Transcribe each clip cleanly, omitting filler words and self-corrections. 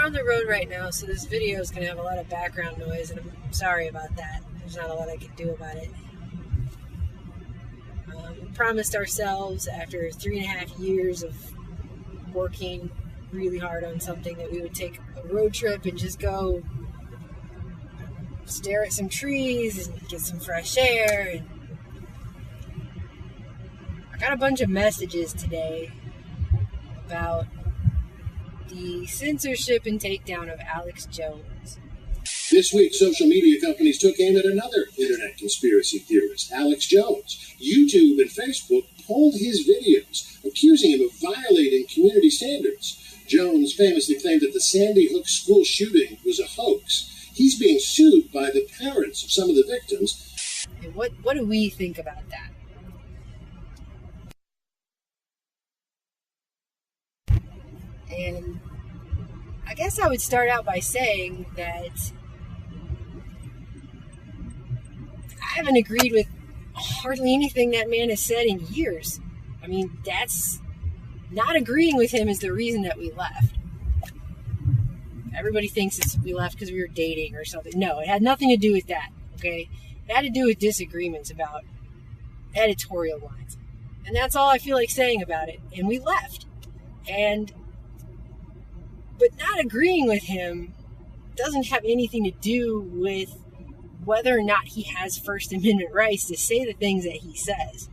on the road right now, so this video is going to have a lot of background noise, and I'm sorry about that. There's not a lot I can do about it. We promised ourselves after 3.5 years of working really hard on something that we would take a road trip and just go stare at some trees and get some fresh air. And I got a bunch of messages today about the censorship and takedown of Alex Jones. This week, social media companies took aim at another internet conspiracy theorist, Alex Jones. YouTube and Facebook pulled his videos, accusing him of violating community standards. Jones famously claimed that the Sandy Hook school shooting was a hoax. He's being sued by the parents of some of the victims. And what do we think about that? And I guess I would start out by saying that I haven't agreed with hardly anything that man has said in years. I mean, that's not agreeing with him is the reason that we left. Everybody thinks we left because we were dating or something. No, it had nothing to do with that, okay? It had to do with disagreements about editorial lines. And that's all I feel like saying about it. And we left. But not agreeing with him doesn't have anything to do with whether or not he has First Amendment rights to say the things that he says.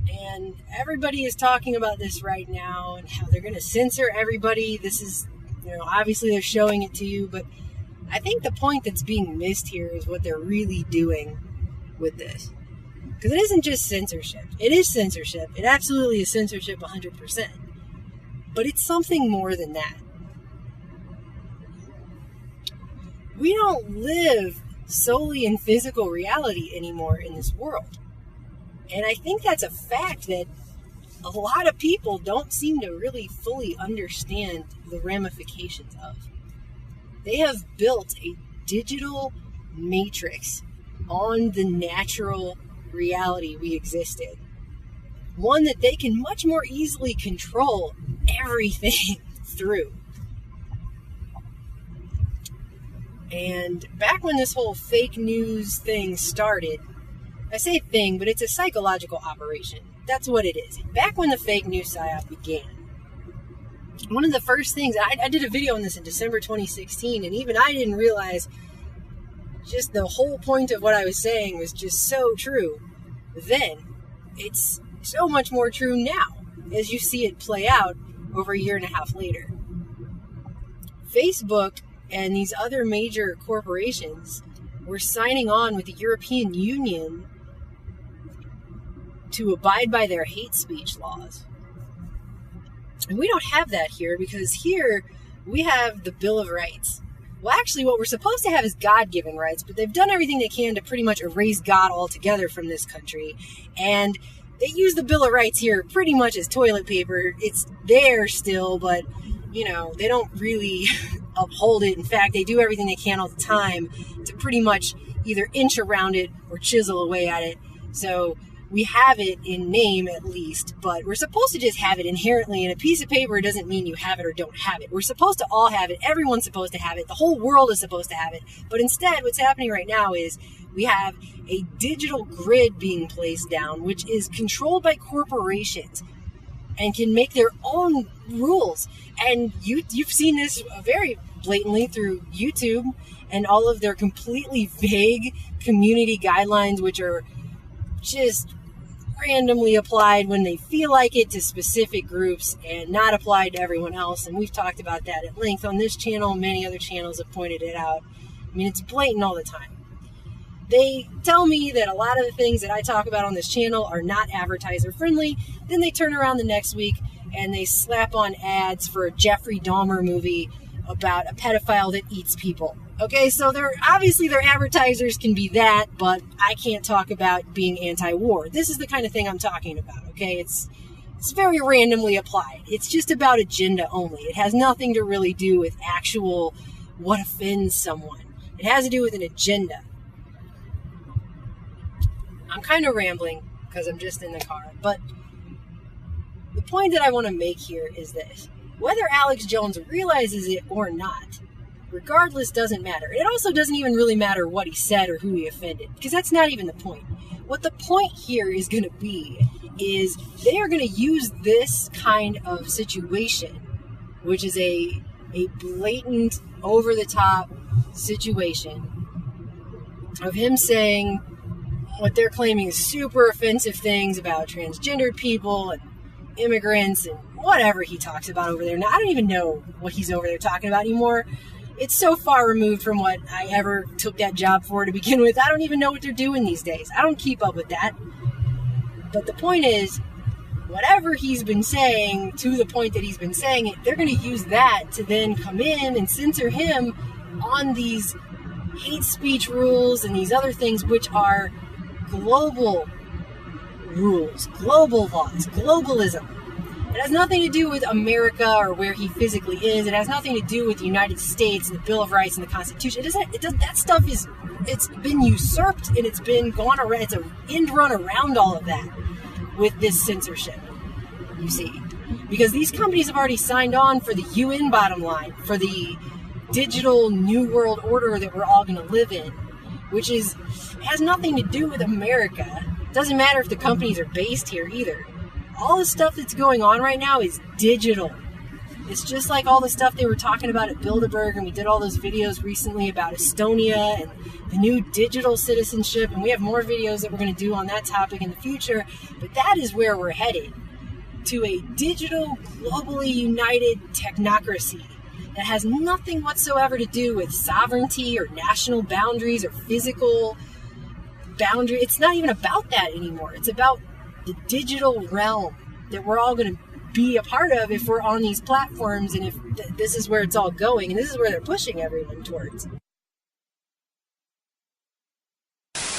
And everybody is talking about this right now and how they're going to censor everybody. This is, obviously they're showing it to you, but I think the point that's being missed here is what they're really doing with this. Because it isn't just censorship. It is censorship. It absolutely is censorship 100%. But it's something more than that. We don't live solely in physical reality anymore in this world. And I think that's a fact that a lot of people don't seem to really fully understand the ramifications of. They have built a digital matrix on the natural reality we exist in. One that they can much more easily control everything through. And back when this whole fake news thing started, I say thing, but it's a psychological operation. That's what it is. Back when the fake news psyop began, one of the first things, I did a video on this in December 2016, and even I didn't realize just the whole point of what I was saying was just so true then. It's so much more true now, as you see it play out over 1.5 years later. Facebook and these other major corporations were signing on with the European Union to abide by their hate speech laws. And we don't have that here, because here we have the Bill of Rights. Well, actually, what we're supposed to have is God-given rights, but they've done everything they can to pretty much erase God altogether from this country. And they use the Bill of Rights here pretty much as toilet paper. It's there still, but, they don't really uphold it. In fact, they do everything they can all the time to pretty much either inch around it or chisel away at it. So we have it in name at least, but we're supposed to just have it inherently in a piece of paper. Doesn't mean you have it or don't have it. We're supposed to all have it. Everyone's supposed to have it. The whole world is supposed to have it. But instead, what's happening right now is we have a digital grid being placed down, which is controlled by corporations and can make their own rules. And you've seen this very blatantly through YouTube and all of their completely vague community guidelines, which are just randomly applied when they feel like it to specific groups and not applied to everyone else. And we've talked about that at length on this channel. Many other channels have pointed it out. I mean, it's blatant all the time. They tell me that a lot of the things that I talk about on this channel are not advertiser friendly. Then they turn around the next week and they slap on ads for a Jeffrey Dahmer movie about a pedophile that eats people. Okay, so obviously their advertisers can be that, but I can't talk about being anti-war. This is the kind of thing I'm talking about, okay? It's very randomly applied. It's just about agenda only. It has nothing to really do with actual what offends someone. It has to do with an agenda. I'm kind of rambling because I'm just in the car, but The point that I want to make here is this. Whether Alex Jones realizes it or not, regardless, doesn't matter. It also doesn't even really matter what he said or who he offended, because that's not even the point. What the point here is going to be is they are going to use this kind of situation, which is a blatant, over-the-top situation of him saying what they're claiming is super offensive things about transgendered people and immigrants and whatever he talks about over there. Now, I don't even know what he's over there talking about anymore. It's so far removed from what I ever took that job for to begin with. I don't even know what they're doing these days. I don't keep up with that. But the point is, whatever he's been saying, to the point that he's been saying it, they're going to use that to then come in and censor him on these hate speech rules and these other things, which are global rules, global laws, globalism. It has nothing to do with America or where he physically is. It has nothing to do with the United States and the Bill of Rights and the Constitution. That stuff it's been usurped and it's been gone around. It's an end run around all of that with this censorship, you see. Because these companies have already signed on for the UN bottom line, for the digital new world order that we're all going to live in, which has nothing to do with America. It doesn't matter if the companies are based here either. All the stuff that's going on right now is digital. It's just like all the stuff they were talking about at Bilderberg, and we did all those videos recently about Estonia and the new digital citizenship, and we have more videos that we're going to do on that topic in the future. But that is where we're headed, to a digital, globally united technocracy that has nothing whatsoever to do with sovereignty or national boundaries or physical boundary. It's not even about that anymore. It's about the digital realm that we're all going to be a part of if we're on these platforms, and if this is where it's all going, and this is where they're pushing everyone towards.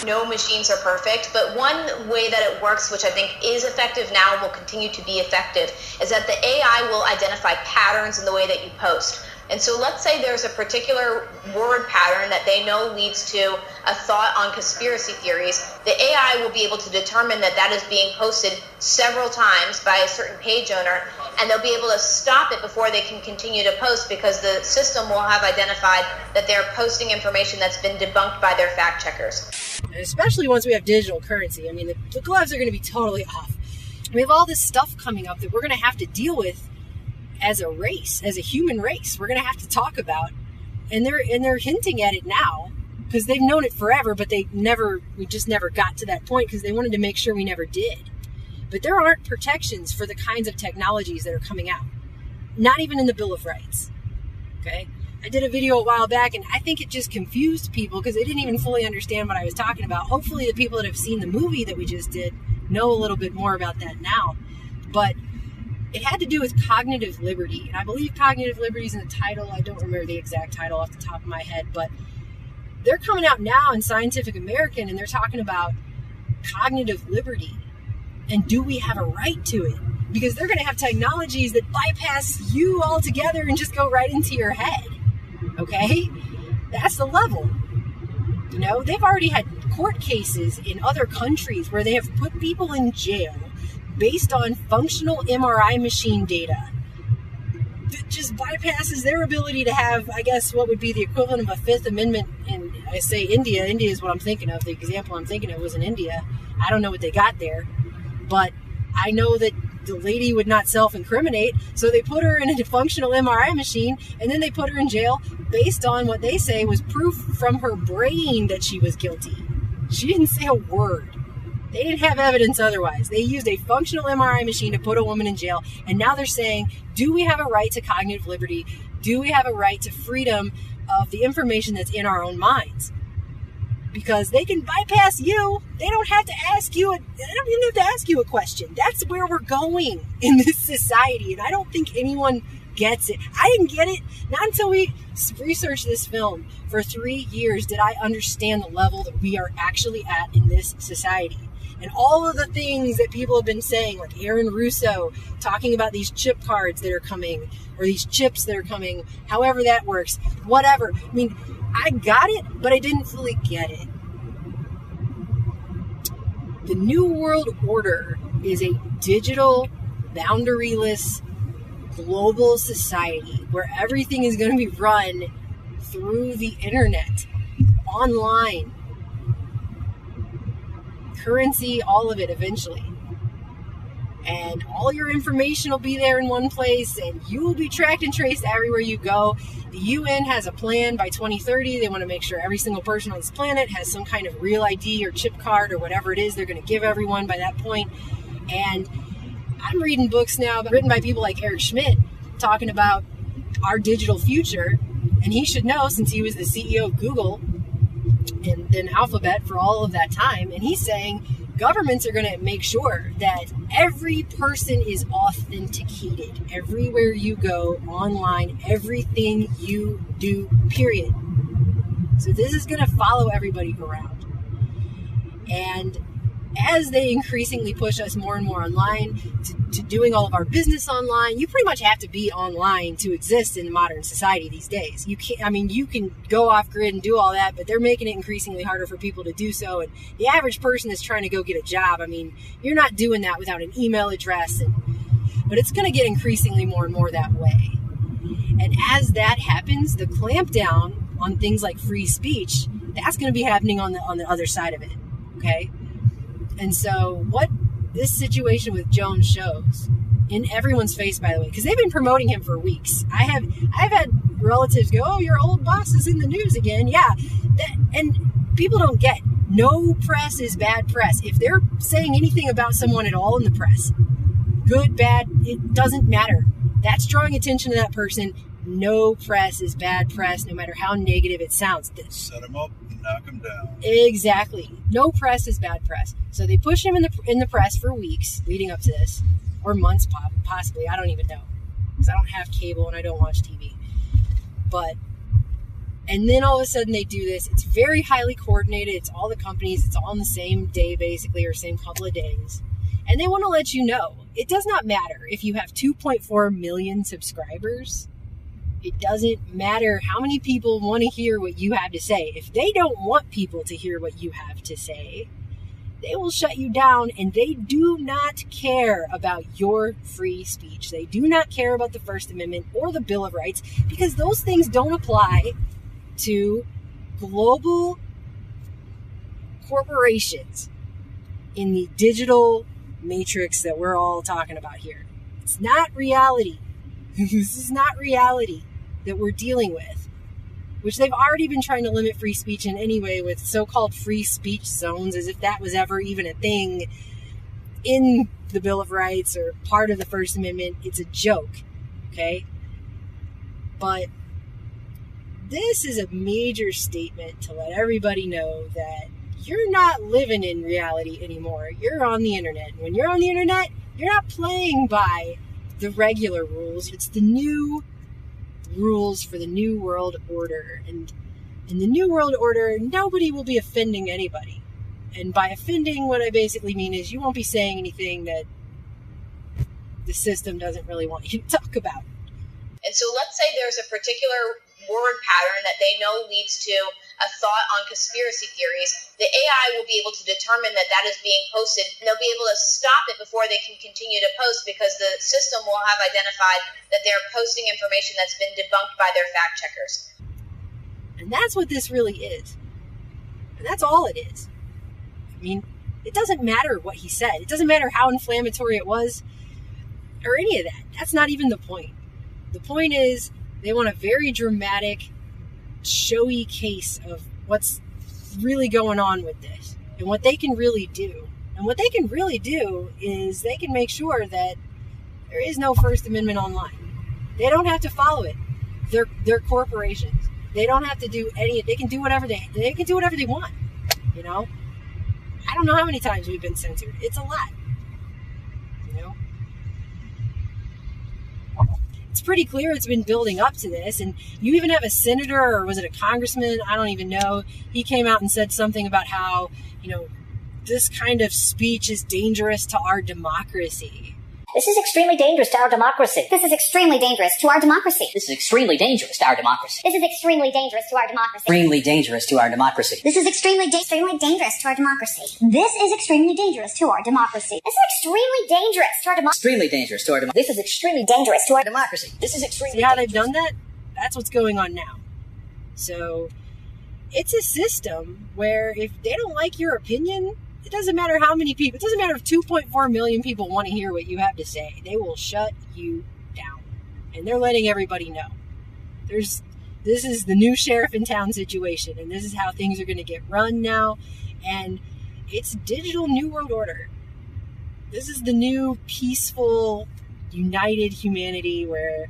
No machines are perfect, but one way that it works, which I think is effective now and will continue to be effective, is that the AI will identify patterns in the way that you post. And so let's say there's a particular word pattern that they know leads to a thought on conspiracy theories. The AI will be able to determine that that is being posted several times by a certain page owner, and they'll be able to stop it before they can continue to post, because the system will have identified that they're posting information that's been debunked by their fact checkers. And especially once we have digital currency. I mean, the gloves are going to be totally off. We have all this stuff coming up that we're going to have to deal with as a race, as a human race. We're going to have to talk about, and they're hinting at it now, because they've known it forever, but we just never got to that point because they wanted to make sure we never did. But there aren't protections for the kinds of technologies that are coming out, not even in the Bill of Rights. Okay, I did a video a while back, and I think it just confused people because they didn't even fully understand what I was talking about. Hopefully the people that have seen the movie that we just did know a little bit more about that now. But it had to do with cognitive liberty, and I believe cognitive liberty is in the title. I don't remember the exact title off the top of my head, but they're coming out now in Scientific American, and they're talking about cognitive liberty, and do we have a right to it? Because they're going to have technologies that bypass you altogether and just go right into your head, okay? That's the level. You know, they've already had court cases in other countries where they have put people in jail based on functional MRI machine data that just bypasses their ability to have, I guess, what would be the equivalent of a Fifth Amendment. And I say India. India is what I'm thinking of. The example I'm thinking of was in India. I don't know what they got there, but I know that the lady would not self-incriminate, so they put her in a functional MRI machine, and then they put her in jail based on what they say was proof from her brain that she was guilty. She didn't say a word. They didn't have evidence otherwise. They used a functional MRI machine to put a woman in jail, and now they're saying, do we have a right to cognitive liberty? Do we have a right to freedom of the information that's in our own minds? Because they can bypass you. They don't have to ask you. They don't even have to ask you a question. That's where we're going in this society, and I don't think anyone gets it. I didn't get it. Not until we researched this film for 3 years did I understand the level that we are actually at in this society. And all of the things that people have been saying, like Aaron Russo talking about these chip cards that are coming, or these chips that are coming, however that works, whatever. I mean, I got it, but I didn't fully get it. The New World Order is a digital boundaryless global society where everything is going to be run through the internet, online, currency, all of it eventually. And all your information will be there in one place, and you will be tracked and traced everywhere you go. The UN has a plan by 2030. They want to make sure every single person on this planet has some kind of real ID or chip card or whatever it is they're going to give everyone by that point. And I'm reading books now written by people like Eric Schmidt talking about our digital future. And he should know, since he was the CEO of Google and then Alphabet for all of that time. And he's saying governments are going to make sure that every person is authenticated everywhere you go, online, everything you do, period. So this is going to follow everybody around. And as they increasingly push us more and more online, to doing all of our business online, you pretty much have to be online to exist in modern society these days. You can't, you can go off grid and do all that, but they're making it increasingly harder for people to do so. And the average person that's trying to go get a job, you're not doing that without an email address. But it's going to get increasingly more and more that way. And as that happens, the clampdown on things like free speech, that's going to be happening on the other side of it. Okay? And so what this situation with Jones shows, in everyone's face, by the way, because they've been promoting him for weeks. I've had relatives go, "Oh, your old boss is in the news again." Yeah, and people don't get, no press is bad press. If they're saying anything about someone at all in the press, good, bad, it doesn't matter. That's drawing attention to that person. No press is bad press, no matter how negative it sounds. Set them up, knock them down. Exactly. No press is bad press. So they pushed him in the press for weeks leading up to this, or months possibly. I don't even know, because I don't have cable and I don't watch TV. And then all of a sudden they do this. It's very highly coordinated. It's all the companies. It's all on the same day, basically, or same couple of days. And they want to let you know, it does not matter if you have 2.4 million subscribers. It doesn't matter how many people want to hear what you have to say. If they don't want people to hear what you have to say, they will shut you down, and they do not care about your free speech. They do not care about the First Amendment or the Bill of Rights, because those things don't apply to global corporations in the digital matrix that we're all talking about here. It's not reality. This is not reality that we're dealing with, which they've already been trying to limit free speech in anyway with so-called free speech zones, as if that was ever even a thing in the Bill of Rights or part of the First Amendment. It's a joke, okay? But this is a major statement to let everybody know that you're not living in reality anymore. You're on the internet. And when you're on the internet, you're not playing by the regular rules. It's the new rules for the New World Order. And in the New World Order, nobody will be offending anybody. And by offending, what I basically mean is you won't be saying anything that the system doesn't really want you to talk about. And so let's say there's a particular word pattern that they know leads to a thought on conspiracy theories. The AI will be able to determine that that is being posted, and they'll be able to stop it before they can continue to post, because the system will have identified that they're posting information that's been debunked by their fact checkers. And that's what this really is. And that's all it is. It doesn't matter what he said. It doesn't matter how inflammatory it was or any of that. That's not even the point. The point is, they want a very dramatic, showy case of what's really going on with this and what they can really do. And what they can really do is they can make sure that there is no First Amendment online. They don't have to follow it. They're corporations. They don't have to do any. They can do whatever they can do whatever they want. I don't know how many times we've been censored. It's a lot. It's pretty clear it's been building up to this, and you even have a senator, or was it a congressman? I don't even know. He came out and said something about how, this kind of speech is dangerous to our democracy. This is extremely dangerous to our democracy. This is extremely dangerous to our democracy. This is extremely dangerous to our democracy. This is extremely dangerous to our democracy. Extremely dangerous to our democracy. This is extremely dangerous to our democracy. This is extremely dangerous to our democracy. This is extremely dangerous to our democracy. Extremely dangerous to our democracy. This is extremely dangerous to our democracy. This is extremely See how they've done that? That's what's going on now. So it's a system where if they don't like your opinion, it doesn't matter how many people, it doesn't matter if 2.4 million people want to hear what you have to say. They will shut you down. And they're letting everybody know. This is the new sheriff in town situation, and this is how things are going to get run now. And it's digital New World Order. This is the new peaceful, united humanity where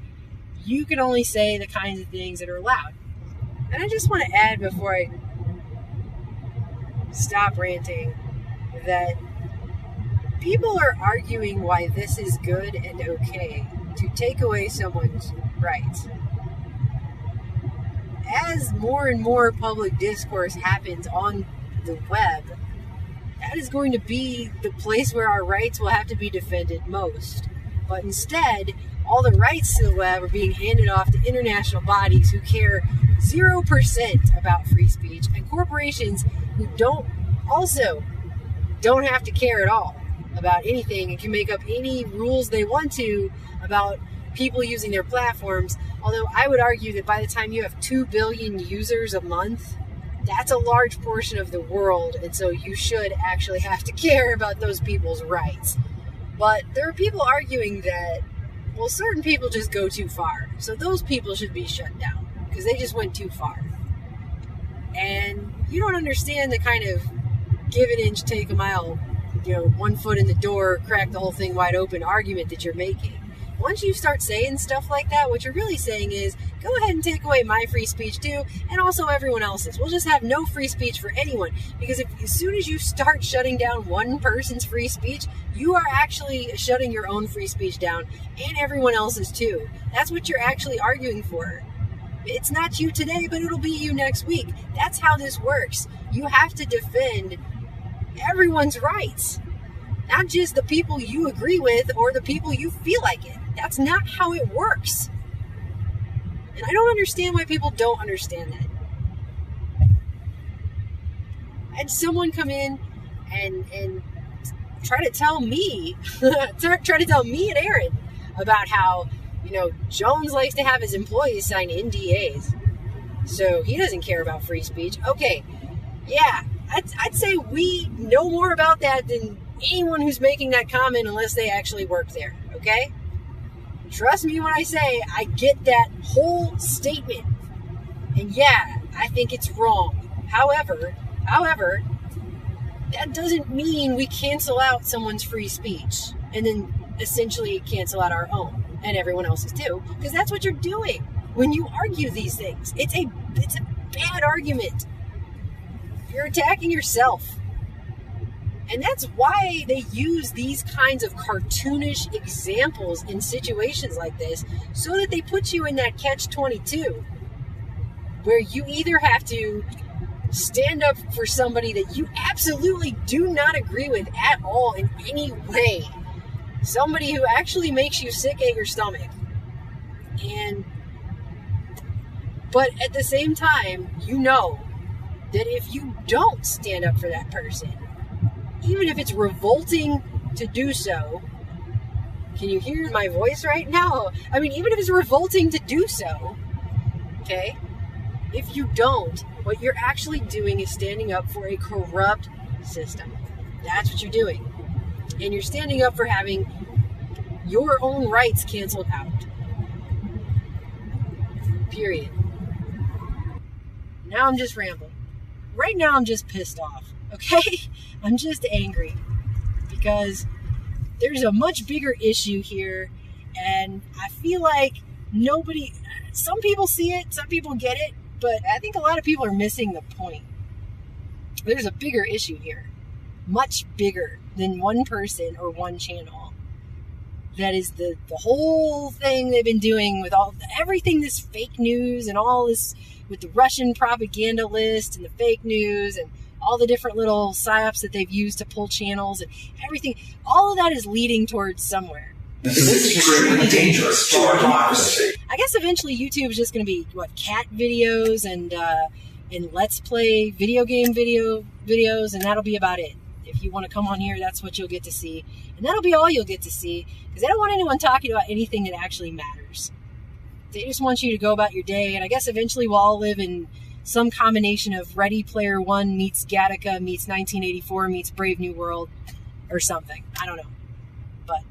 you can only say the kinds of things that are allowed. And I just want to add before I stop ranting that people are arguing why this is good and okay to take away someone's rights. As more and more public discourse happens on the web, that is going to be the place where our rights will have to be defended most. But instead, all the rights to the web are being handed off to international bodies who care 0% about free speech, and corporations who don't have to care at all about anything and can make up any rules they want to about people using their platforms. Although I would argue that by the time you have 2 billion users a month, that's a large portion of the world, and so you should actually have to care about those people's rights. But there are people arguing that, well, certain people just go too far, so those people should be shut down because they just went too far. And you don't understand the kind of give an inch, take a mile, 1 foot in the door, crack the whole thing wide open argument that you're making. Once you start saying stuff like that, what you're really saying is, go ahead and take away my free speech too, and also everyone else's. We'll just have no free speech for anyone. Because as soon as you start shutting down one person's free speech, you are actually shutting your own free speech down, and everyone else's too. That's what you're actually arguing for. It's not you today, but it'll be you next week. That's how this works. You have to defend everyone's rights. Not just the people you agree with or the people you feel like it. That's not how it works. And I don't understand why people don't understand that. I had someone come in and try to tell me, try to tell me and Aaron about how, Jones likes to have his employees sign NDAs. So he doesn't care about free speech. Okay, yeah, I'd say we know more about that than anyone who's making that comment unless they actually work there, okay? Trust me when I say I get that whole statement. And yeah, I think it's wrong. However, that doesn't mean we cancel out someone's free speech and then essentially cancel out our own and everyone else's too, because that's what you're doing when you argue these things. It's a bad argument. You're attacking yourself. And that's why they use these kinds of cartoonish examples in situations like this, so that they put you in that catch-22, where you either have to stand up for somebody that you absolutely do not agree with at all in any way, somebody who actually makes you sick at your stomach, but at the same time, you know that if you don't stand up for that person, even if it's revolting to do so, can you hear my voice right now? I mean, even if it's revolting to do so, okay, if you don't, what you're actually doing is standing up for a corrupt system. That's what you're doing. And you're standing up for having your own rights canceled out. Period. Now I'm just rambling. Right now I'm just pissed off, okay? I'm just angry because there's a much bigger issue here, and I feel like some people see it, some people get it, but I think a lot of people are missing the point. There's a bigger issue here, much bigger than one person or one channel. That is the whole thing they've been doing with everything, this fake news and all this with the Russian propaganda list and the fake news and all the different little psyops that they've used to pull channels and everything. All of that is leading towards somewhere. This is extremely dangerous to our democracy. I guess eventually YouTube is just going to be, cat videos and Let's Play video game videos, and that'll be about it. If you want to come on here, that's what you'll get to see. And that'll be all you'll get to see, because they don't want anyone talking about anything that actually matters. They just want you to go about your day, and I guess eventually we'll all live in some combination of Ready Player One meets Gattaca meets 1984 meets Brave New World or something. I don't know. But